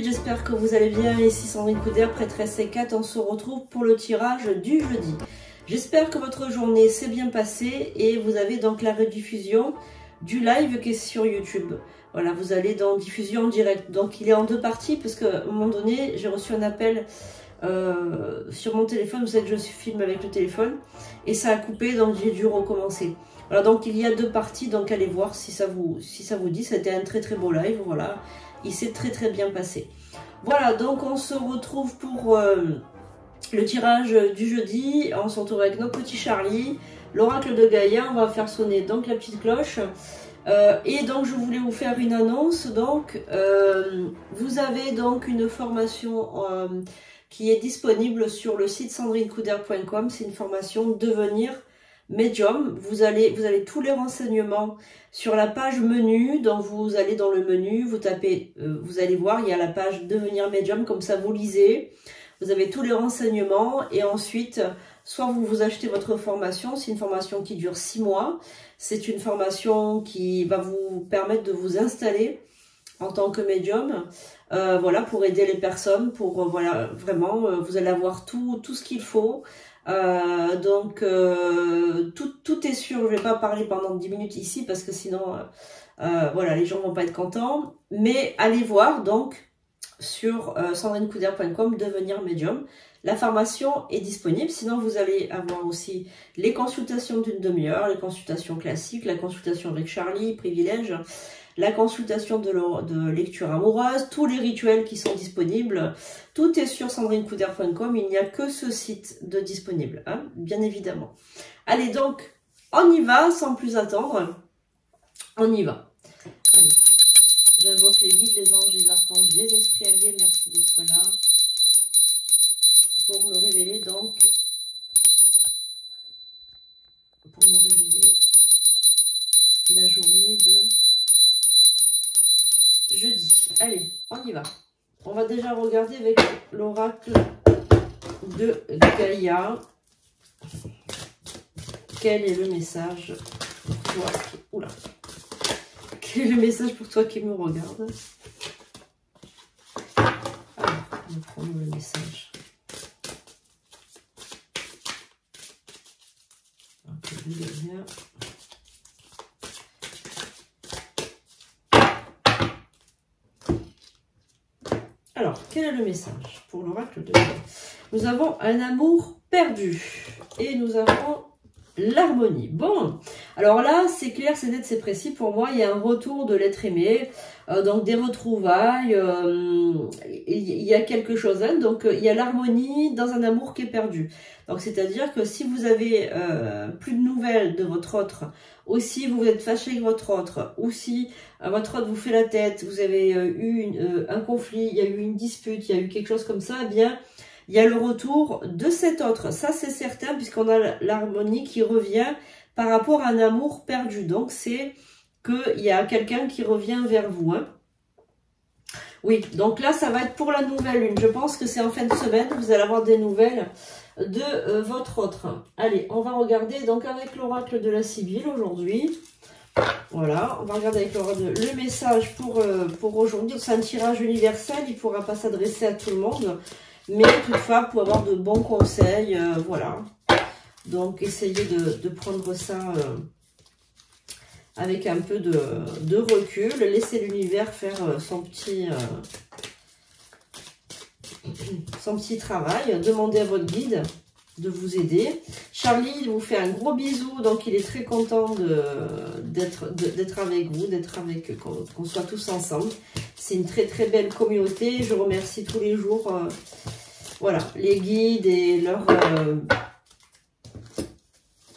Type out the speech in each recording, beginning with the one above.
suite, j'espère que vous allez bien. Ici Sandrine Couder, prêtresse C4. On se retrouve pour le tirage du jeudi. J'espère que votre journée s'est bien passée et vous avez donc la rediffusion du live qui est sur YouTube. Voilà, vous allez dans diffusion en direct. Donc il est en deux parties parce qu'à un moment donné, j'ai reçu un appel sur mon téléphone. Vous savez que je filme avec le téléphone et ça a coupé, donc j'ai dû recommencer. Voilà, donc il y a deux parties, donc allez voir si ça vous dit. C'était un très beau live, voilà. Il s'est très bien passé. Voilà, donc on se retrouve pour le tirage du jeudi. On se retrouve avec notre petit Charlie, l'oracle de Gaïa. On va faire sonner donc la petite cloche. Et donc je voulais vous faire une annonce. Donc vous avez donc une formation qui est disponible sur le site sandrinecouder.com. C'est une formation devenir médium. Vous avez tous les renseignements sur la page menu. Donc vous allez dans le menu, vous tapez, vous allez voir, il y a la page devenir médium, comme ça vous lisez. Vous avez tous les renseignements et ensuite, soit vous achetez votre formation. C'est une formation qui dure 6 mois. C'est une formation qui va vous permettre de vous installer en tant que médium, voilà, pour aider les personnes, pour voilà, vraiment, vous allez avoir tout ce qu'il faut. Donc tout est sûr. Je vais pas parler pendant 10 minutes ici parce que sinon voilà, les gens vont pas être contents, mais allez voir donc sur sandrinecouder.com devenir médium. La formation est disponible. Sinon vous allez avoir aussi les consultations d'une demi-heure, les consultations classiques, la consultation avec Charlie, privilège, la consultation de lecture amoureuse, tous les rituels qui sont disponibles. Tout est sur sandrinecouder.com. Il n'y a que ce site de disponible, hein, bien évidemment. Allez, donc, on y va sans plus attendre. On y va. Allez. J'invoque les guides, les anges, les archanges, les esprits alliés. Merci d'être là pour me révéler donc, la journée de jeudi. Allez, on y va. On va déjà regarder avec l'oracle de Gaïa. Quel est le message pour toi Oula. Quel est le message pour toi qui me regarde? Alors, on va prendre le message. Alors, quel est le message pour l'oracle de Gaïa? Nous avons un amour perdu et nous avons l'harmonie. Bon, alors là, c'est clair, c'est net, c'est précis. Pour moi, il y a un retour de l'être aimé, donc des retrouvailles, il y a quelque chose. Hein, donc, il y a l'harmonie dans un amour qui est perdu. Donc, c'est-à-dire que si vous avez plus de nouvelles de votre autre, ou si vous êtes fâché avec votre autre, ou si votre autre vous fait la tête, vous avez eu un conflit, il y a eu une dispute, il y a eu quelque chose comme ça, eh bien, il y a le retour de cet autre. Ça, c'est certain, puisqu'on a l'harmonie qui revient par rapport à un amour perdu. Donc, c'est qu'il y a quelqu'un qui revient vers vous. Hein. Oui, donc là, ça va être pour la nouvelle lune. Je pense que c'est en fin de semaine. Vous allez avoir des nouvelles de votre autre. Allez, on va regarder donc avec l'oracle de la Sibylle aujourd'hui. Voilà, on va regarder avec le message pour aujourd'hui. C'est un tirage universel. Il ne pourra pas s'adresser à tout le monde. Mais toutefois, pour avoir de bons conseils, voilà. Donc, essayez de prendre ça avec un peu de recul. Laissez l'univers faire son petit travail. Demandez à votre guide de vous aider. Charlie, il vous fait un gros bisou. Donc, il est très content d'être avec vous, qu'on soit tous ensemble. C'est une très belle communauté. Je remercie tous les jours... voilà, les guides et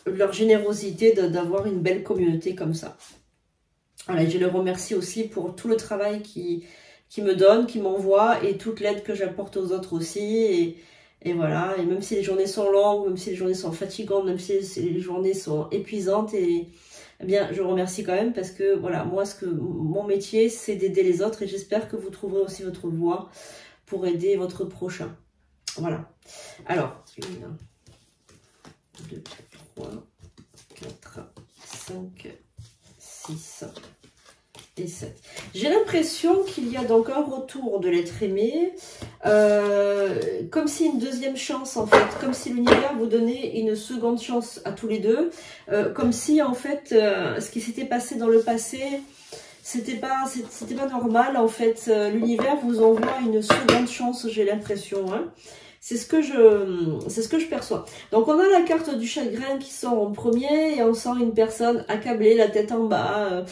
leur générosité d'avoir une belle communauté comme ça. Voilà, je les remercie aussi pour tout le travail qu'ils me donnent, qu'ils m'envoient et toute l'aide que j'apporte aux autres aussi. Et voilà, et même si les journées sont longues, même si les journées sont fatigantes, même si les journées sont épuisantes, eh bien, je remercie quand même parce que voilà, moi, mon métier, c'est d'aider les autres et j'espère que vous trouverez aussi votre voie pour aider votre prochain. Voilà. Alors, 1, 2, 3, 4, 5, 6, et 7. J'ai l'impression qu'il y a donc un retour de l'être aimé, comme si une deuxième chance en fait, comme si l'univers vous donnait une seconde chance à tous les deux, comme si en fait ce qui s'était passé dans le passé, c'était pas normal en fait, l'univers vous envoie une seconde chance, j'ai l'impression, hein. C'est ce que je perçois. Donc on a la carte du chagrin qui sort en premier et on sent une personne accablée, la tête en bas,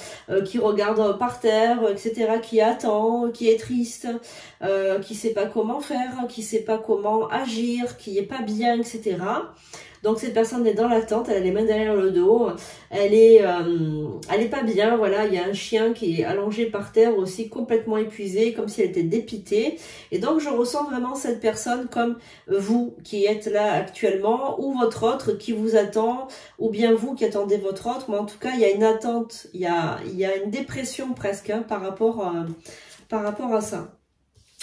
qui regarde par terre, etc., qui attend, qui est triste, qui sait pas comment faire, qui sait pas comment agir, qui est pas bien, etc. Donc cette personne est dans l'attente, elle a les mains derrière le dos, elle est pas bien, voilà, il y a un chien qui est allongé par terre aussi complètement épuisé, comme si elle était dépitée. Et donc je ressens vraiment cette personne comme vous qui êtes là actuellement, ou votre autre qui vous attend, ou bien vous qui attendez votre autre, mais en tout cas il y a une attente, il y a une dépression presque, hein, par rapport à ça.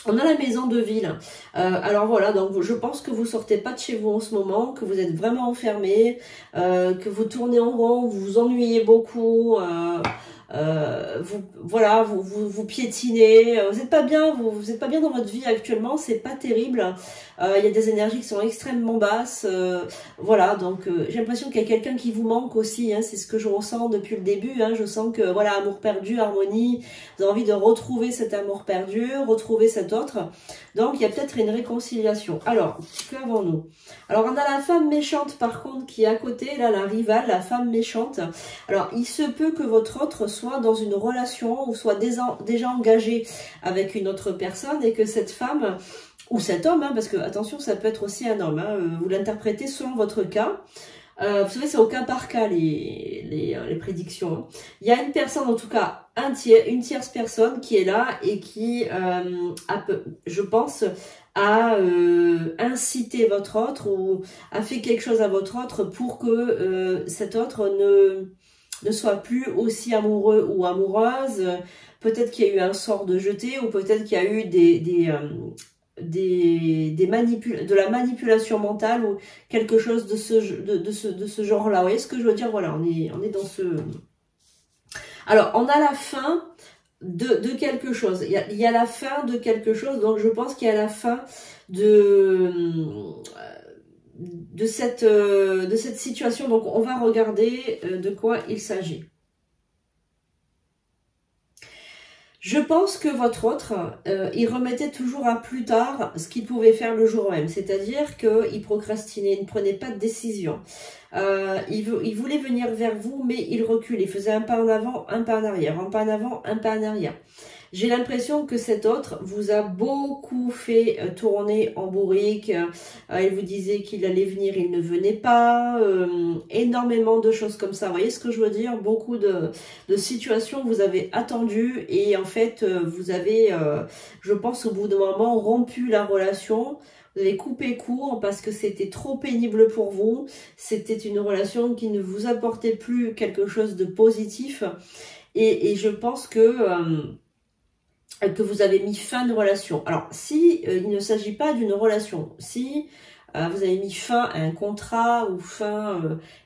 On a la maison de ville. Alors voilà, donc je pense que vous sortez pas de chez vous en ce moment, que vous êtes vraiment enfermé, que vous tournez en rond, vous vous ennuyez beaucoup, vous piétinez, vous n'êtes pas bien, vous êtes pas bien dans votre vie actuellement, c'est pas terrible. Il y a des énergies qui sont extrêmement basses, voilà, donc j'ai l'impression qu'il y a quelqu'un qui vous manque aussi, hein, c'est ce que je ressens depuis le début, hein, je sens que voilà, amour perdu, harmonie, vous avez envie de retrouver cet amour perdu, retrouver cet autre, donc il y a peut-être une réconciliation. Alors, qu'avons-nous? Alors on a la femme méchante par contre qui est à côté, là la rivale, la femme méchante. Alors il se peut que votre autre soit dans une relation ou soit déjà engagé avec une autre personne et que cette femme ou cet homme, hein, parce que attention ça peut être aussi un homme, hein, vous l'interprétez selon votre cas. Vous savez, c'est au cas par cas les prédictions, hein. Il y a une personne, en tout cas une tierce personne qui est là et qui, je pense, a incité votre autre ou a fait quelque chose à votre autre pour que cet autre ne soit plus aussi amoureux ou amoureuse. Peut-être qu'il y a eu un sort de jeté ou peut-être qu'il y a eu de la manipulation mentale ou quelque chose de ce genre-là. Vous voyez ce que je veux dire? Voilà, on est dans ce... Alors, on a la fin de quelque chose. Il y a la fin de quelque chose, donc je pense qu'il y a la fin de cette situation. Donc, on va regarder de quoi il s'agit. Je pense que votre autre, il remettait toujours à plus tard ce qu'il pouvait faire le jour même. C'est-à-dire qu'il procrastinait, il ne prenait pas de décision. Il voulait venir vers vous, mais il recule. Il faisait un pas en avant, un pas en arrière, un pas en avant, un pas en arrière. J'ai l'impression que cet autre vous a beaucoup fait tourner en bourrique. Il vous disait qu'il allait venir, il ne venait pas. Énormément de choses comme ça. Vous voyez ce que je veux dire? Beaucoup de situations, vous avez attendu et en fait, vous avez, je pense, au bout d'un moment, rompu la relation. Vous avez coupé court parce que c'était trop pénible pour vous. C'était une relation qui ne vous apportait plus quelque chose de positif. Et je pense que vous avez mis fin de relation. Alors, si il ne s'agit pas d'une relation, si vous avez mis fin à un contrat ou fin à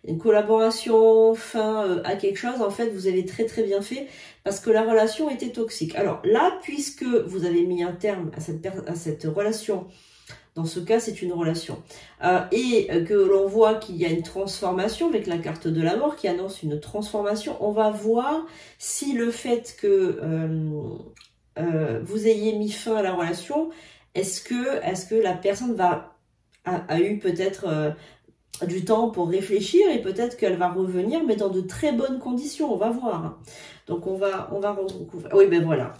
une collaboration, fin à quelque chose, en fait, vous avez très très bien fait parce que la relation était toxique. Alors là, puisque vous avez mis un terme à cette relation, dans ce cas, c'est une relation. Et que l'on voit qu'il y a une transformation avec la carte de la mort qui annonce une transformation, on va voir si le fait que vous ayez mis fin à la relation, est-ce que la personne a eu peut-être du temps pour réfléchir et peut-être qu'elle va revenir, mais dans de très bonnes conditions, on va voir. Donc on va recouvrir. Oui, ben voilà.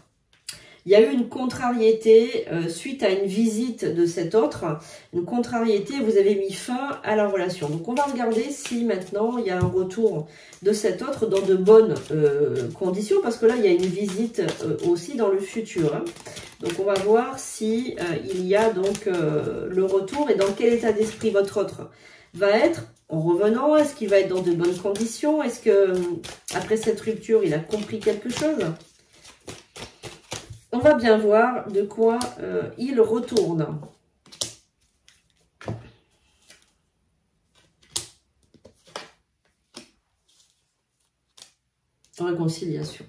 Il y a eu une contrariété suite à une visite de cet autre, une contrariété, vous avez mis fin à la relation. Donc on va regarder si maintenant il y a un retour de cet autre dans de bonnes conditions, parce que là il y a une visite aussi dans le futur, hein. Donc on va voir si il y a donc le retour et dans quel état d'esprit votre autre va être en revenant. Est-ce qu'il va être dans de bonnes conditions? Est-ce que après cette rupture il a compris quelque chose? On va bien voir de quoi il retourne. Réconciliation.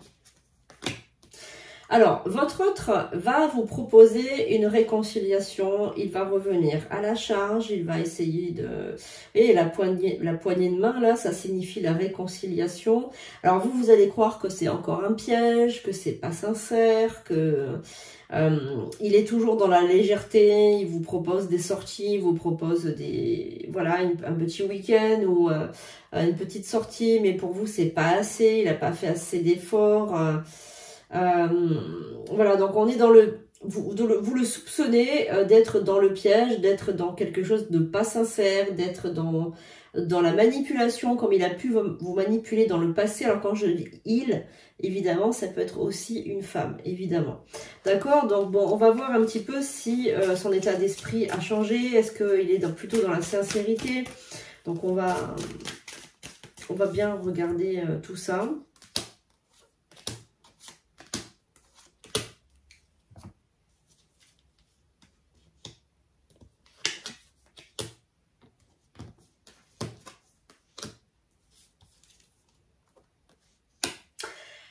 Alors, votre autre va vous proposer une réconciliation, il va revenir à la charge, il va essayer de... Et la poignée de main, là, ça signifie la réconciliation. Alors, vous allez croire que c'est encore un piège, que c'est pas sincère, que... il est toujours dans la légèreté, il vous propose des sorties, il vous propose des... Voilà, un petit week-end ou une petite sortie, mais pour vous, c'est pas assez, il n'a pas fait assez d'efforts... voilà, donc on est dans le... Vous le soupçonnez d'être dans le piège, d'être dans quelque chose de pas sincère, d'être dans la manipulation, comme il a pu vous manipuler dans le passé. Alors quand je dis il, évidemment, ça peut être aussi une femme, évidemment. D'accord? Donc bon, on va voir un petit peu si son état d'esprit a changé. Est-ce qu'il est plutôt dans la sincérité? Donc on va bien regarder tout ça.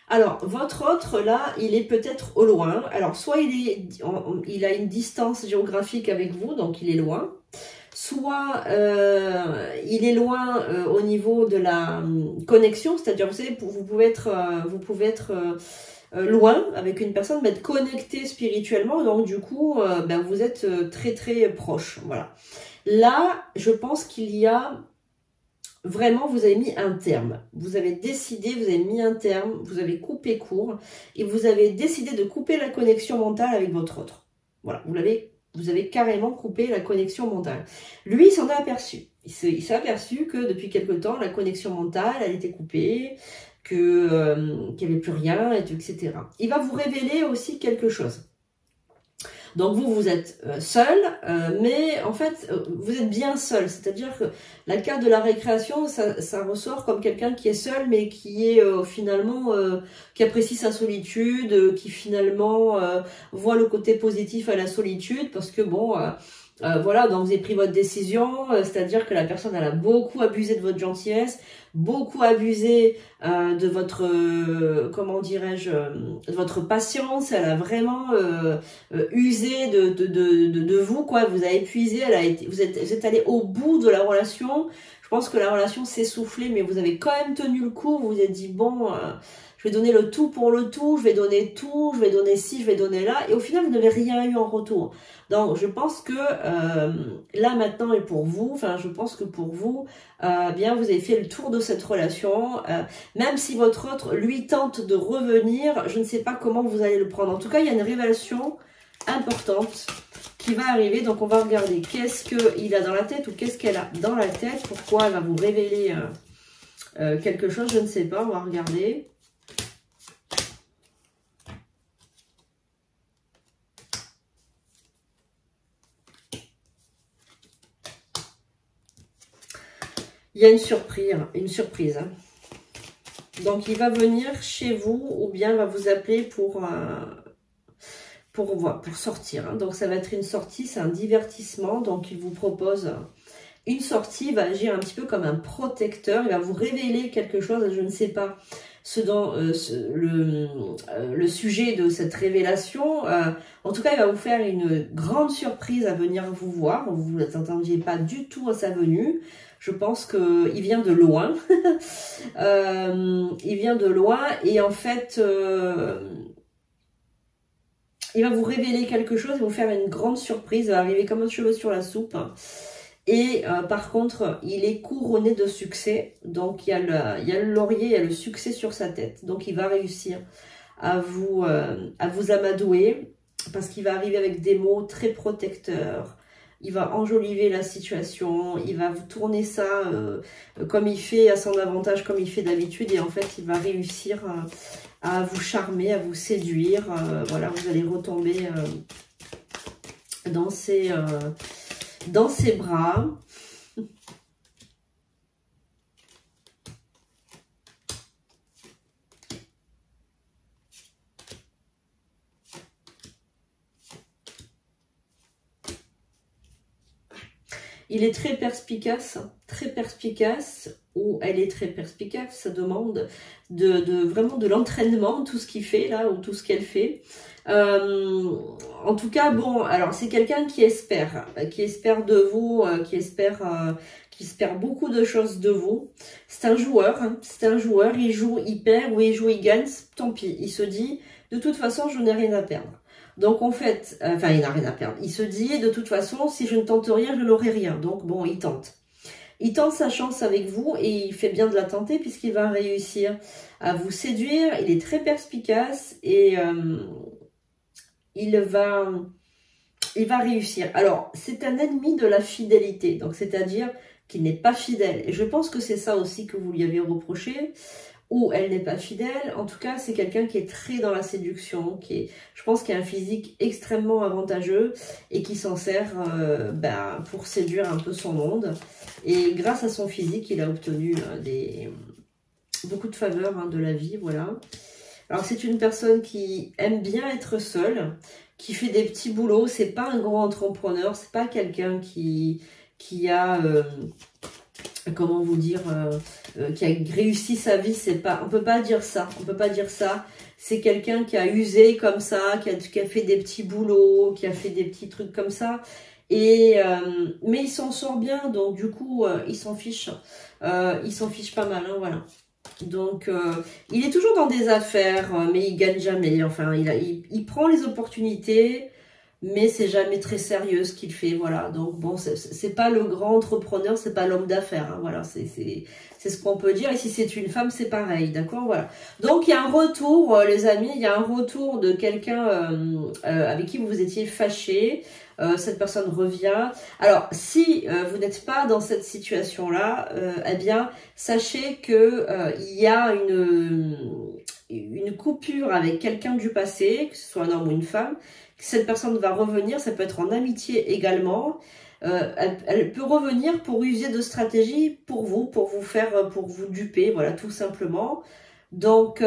Alors, votre autre, là, il est peut-être au loin. Alors, soit il a une distance géographique avec vous, donc il est loin. Soit il est loin au niveau de la connexion, c'est-à-dire, vous savez, vous pouvez être loin avec une personne, mais être connecté spirituellement. Donc, du coup, ben, vous êtes très, très proche. Voilà. Là, je pense qu'il y a... Vraiment, vous avez mis un terme. Vous avez décidé, vous avez mis un terme, vous avez coupé court et vous avez décidé de couper la connexion mentale avec votre autre. Voilà, vous avez carrément coupé la connexion mentale. Lui, il s'en est aperçu. Il s'est aperçu que depuis quelque temps, la connexion mentale, elle était coupée, qu'il n'y avait plus rien, etc. Il va vous révéler aussi quelque chose. Donc vous êtes seul, mais en fait, vous êtes bien seul. C'est-à-dire que la carte de la récréation, ça ressort comme quelqu'un qui est seul, mais qui est finalement, qui apprécie sa solitude, qui finalement voit le côté positif à la solitude, parce que bon... voilà, donc vous avez pris votre décision, c'est-à-dire que la personne, elle a beaucoup abusé de votre gentillesse, beaucoup abusé de votre, comment dirais-je, de votre patience, elle a vraiment usé de vous, quoi, vous avez épuisé, vous êtes allé au bout de la relation. Je pense que la relation s'est essoufflée, mais vous avez quand même tenu le coup, vous vous êtes dit, bon... je vais donner le tout pour le tout, je vais donner tout, je vais donner ci, je vais donner là. Et au final, vous n'avez rien eu en retour. Donc, je pense que là, maintenant, et pour vous, enfin, je pense que pour vous, bien, vous avez fait le tour de cette relation. Même si votre autre, lui, tente de revenir, je ne sais pas comment vous allez le prendre. En tout cas, il y a une révélation importante qui va arriver. Donc, on va regarder qu'est-ce qu'il a dans la tête ou qu'est-ce qu'elle a dans la tête. Pourquoi elle va vous révéler quelque chose, je ne sais pas. On va regarder. Il y a une surprise. Hein. Donc, il va venir chez vous ou bien va vous appeler pour sortir. Hein. Donc, ça va être une sortie, c'est un divertissement. Donc, il vous propose une sortie, il va agir un petit peu comme un protecteur. Il va vous révéler quelque chose, je ne sais pas ce dont le sujet de cette révélation. En tout cas, il va vous faire une grande surprise à venir vous voir. Vous ne l'attendiez pas du tout à sa venue. Je pense qu'il vient de loin. Il vient de loin et en fait, il va vous révéler quelque chose et vous faire une grande surprise. Il va arriver comme un cheveu sur la soupe. Et par contre, il est couronné de succès. Donc, il y a le laurier, il y a le succès sur sa tête. Donc, il va réussir à vous amadouer parce qu'il va arriver avec des mots très protecteurs. Il va enjoliver la situation, il va vous tourner ça comme il fait à son avantage, comme il fait d'habitude. Et en fait, il va réussir à vous charmer, à vous séduire. Voilà, vous allez retomber dans ses bras. Il est très perspicace, ou elle est très perspicace, ça demande vraiment de l'entraînement, tout ce qu'il fait là, ou tout ce qu'elle fait. En tout cas, bon, alors c'est quelqu'un qui espère de vous, qui espère beaucoup de choses de vous. C'est un joueur, hein, c'est un joueur, il joue, il perd, ou il joue, il gagne, tant pis. Il se dit, de toute façon, je n'ai rien à perdre. Donc en fait, enfin il n'a rien à perdre. Il se dit, de toute façon, si je ne tente rien, je n'aurai rien. Donc bon, il tente. Il tente sa chance avec vous et il fait bien de la tenter puisqu'il va réussir à vous séduire. Il est très perspicace et il va réussir. Alors, c'est un ennemi de la fidélité, donc c'est-à-dire qu'il n'est pas fidèle. Et je pense que c'est ça aussi que vous lui avez reproché, ou elle n'est pas fidèle. En tout cas, c'est quelqu'un qui est très dans la séduction, je pense qu'il a un physique extrêmement avantageux et qui s'en sert pour séduire un peu son monde. Et grâce à son physique, il a obtenu beaucoup de faveurs de la vie, voilà. Alors, c'est une personne qui aime bien être seule, qui fait des petits boulots. C'est pas un grand entrepreneur, c'est pas quelqu'un qui a, comment vous dire, qui a réussi sa vie. C'est pas, on peut pas dire ça. On peut pas dire ça. C'est quelqu'un qui a usé comme ça, qui a fait des petits boulots, qui a fait des petits trucs comme ça. Et mais il s'en sort bien, donc du coup, il s'en fiche. Il s'en fiche pas mal, hein, voilà. Donc, il est toujours dans des affaires, mais il gagne jamais. Enfin, il prend les opportunités, mais c'est jamais très sérieux ce qu'il fait. Voilà. Donc, bon, c'est pas le grand entrepreneur, c'est pas l'homme d'affaires. Hein, voilà, c'est ce qu'on peut dire. Et si c'est une femme, c'est pareil. D'accord, voilà. Donc, il y a un retour, les amis, il y a un retour de quelqu'un avec qui vous étiez fâché. Cette personne revient. Alors, si vous n'êtes pas dans cette situation-là, eh bien, sachez que il y a une coupure avec quelqu'un du passé, que ce soit un homme ou une femme. Cette personne va revenir, ça peut être en amitié également. Elle peut revenir pour user de stratégies pour vous duper, voilà, tout simplement. Donc,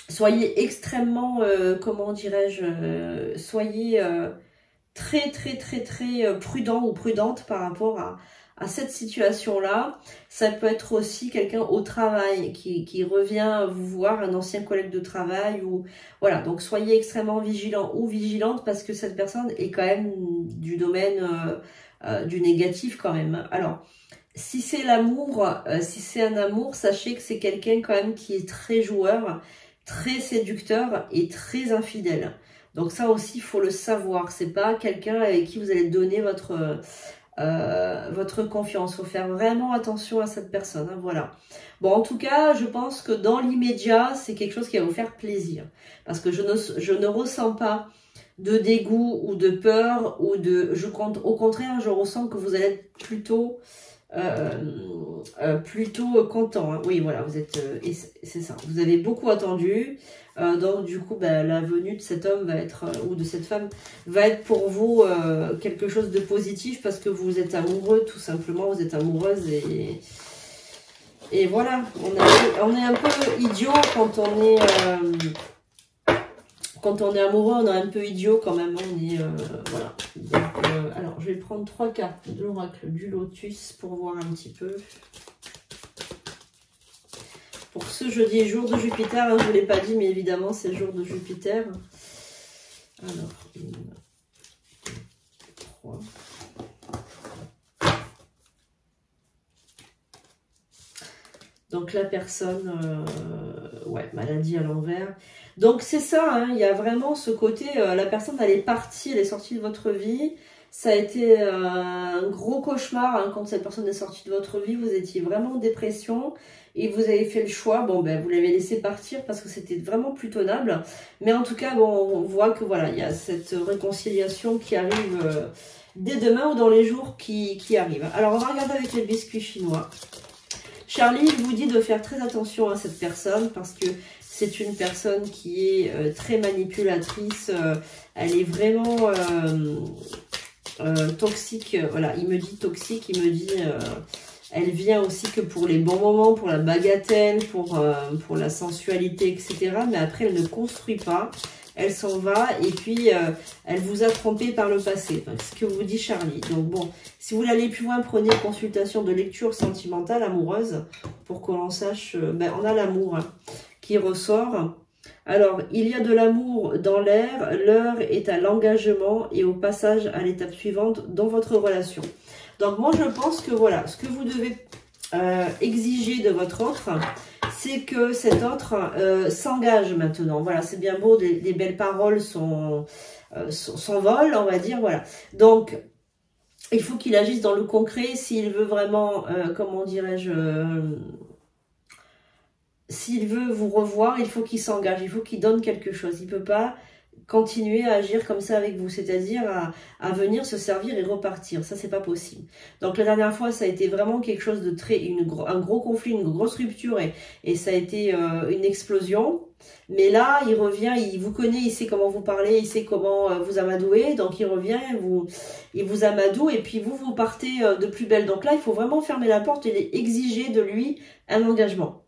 soyez extrêmement, comment dirais-je, soyez très prudent ou prudente par rapport à cette situation-là. Ça peut être aussi quelqu'un au travail qui revient vous voir, un ancien collègue de travail, ou voilà. Donc soyez extrêmement vigilant ou vigilante parce que cette personne est quand même du domaine du négatif quand même. Alors, si c'est l'amour, si c'est un amour, sachez que c'est quelqu'un quand même qui est très joueur, très séducteur et très infidèle. Donc ça aussi, il faut le savoir. C'est pas quelqu'un avec qui vous allez donner votre confiance. Il faut faire vraiment attention à cette personne. Hein, voilà. Bon, en tout cas, je pense que dans l'immédiat, c'est quelque chose qui va vous faire plaisir. Parce que je ne ressens pas de dégoût ou de peur. Au contraire, je ressens que vous allez être plutôt content. Hein. Oui, voilà, vous êtes... c'est ça. Vous avez beaucoup attendu. Donc du coup, la venue de cet homme va être, ou de cette femme, va être pour vous quelque chose de positif parce que vous êtes amoureux, tout simplement, vous êtes amoureuse et voilà, on est un peu idiot quand on est amoureux, on est un peu idiot quand même, on est, voilà. Donc, alors, je vais prendre 3 cartes de l'oracle du lotus pour voir un petit peu. Pour ce jeudi, jour de Jupiter, hein, je ne vous l'ai pas dit, mais évidemment, c'est le jour de Jupiter. Alors, 1, 2, 3. Donc, la personne, ouais, maladie à l'envers. Donc, c'est ça, hein, il y a vraiment ce côté, la personne, elle est partie, elle est sortie de votre vie. Ça a été un gros cauchemar hein, quand cette personne est sortie de votre vie. Vous étiez vraiment en dépression et vous avez fait le choix. Bon, vous l'avez laissé partir parce que c'était vraiment plus tenable. Mais en tout cas, bon, on voit que voilà, il y a cette réconciliation qui arrive dès demain ou dans les jours qui arrivent. Alors, on va regarder avec les biscuits chinois. Charlie vous dit de faire très attention à cette personne parce que c'est une personne qui est très manipulatrice. Elle est vraiment... toxique, voilà, il me dit toxique, il me dit elle vient aussi que pour les bons moments, pour la bagatelle, pour la sensualité, etc. Mais après elle ne construit pas elle s'en va et puis elle vous a trompé par le passé. Enfin, ce que vous dit Charlie. Donc bon, si vous voulez aller plus loin, prenez une consultation de lecture sentimentale, amoureuse, pour que l'on sache, on a l'amour hein, qui ressort. Alors, il y a de l'amour dans l'air, l'heure est à l'engagement et au passage à l'étape suivante dans votre relation. Donc moi je pense que voilà, ce que vous devez exiger de votre autre, c'est que cet autre s'engage maintenant. Voilà, c'est bien beau, des belles paroles s'envolent, on va dire, voilà. Donc, il faut qu'il agisse dans le concret s'il veut vraiment, comment dirais-je, s'il veut vous revoir, il faut qu'il s'engage, il faut qu'il donne quelque chose. Il ne peut pas continuer à agir comme ça avec vous, c'est-à-dire à venir se servir et repartir. Ça, c'est pas possible. Donc, la dernière fois, ça a été vraiment quelque chose de un gros conflit, une grosse rupture et ça a été une explosion. Mais là, il revient, il vous connaît, il sait comment vous parlez, il sait comment vous amadouer. Donc, il revient, il vous amadoue et puis vous partez de plus belle. Donc là, il faut vraiment fermer la porte et exiger de lui un engagement.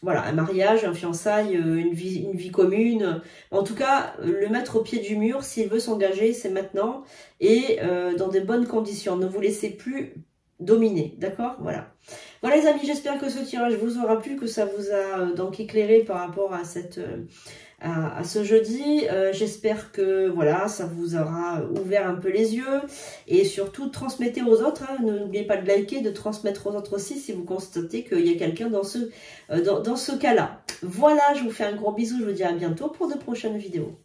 Voilà, un mariage, un fiançailles, une vie commune. En tout cas, le mettre au pied du mur, s'il veut s'engager, c'est maintenant. Et dans des bonnes conditions. Ne vous laissez plus dominer, d'accord? Voilà. Voilà les amis, j'espère que ce tirage vous aura plu, que ça vous a donc éclairé par rapport à à ce jeudi. J'espère que voilà, ça vous aura ouvert un peu les yeux et surtout transmettez aux autres. Hein, n'oubliez pas de liker, de transmettre aux autres aussi si vous constatez qu'il y a quelqu'un dans ce cas-là. Voilà, je vous fais un gros bisou, je vous dis à bientôt pour de prochaines vidéos.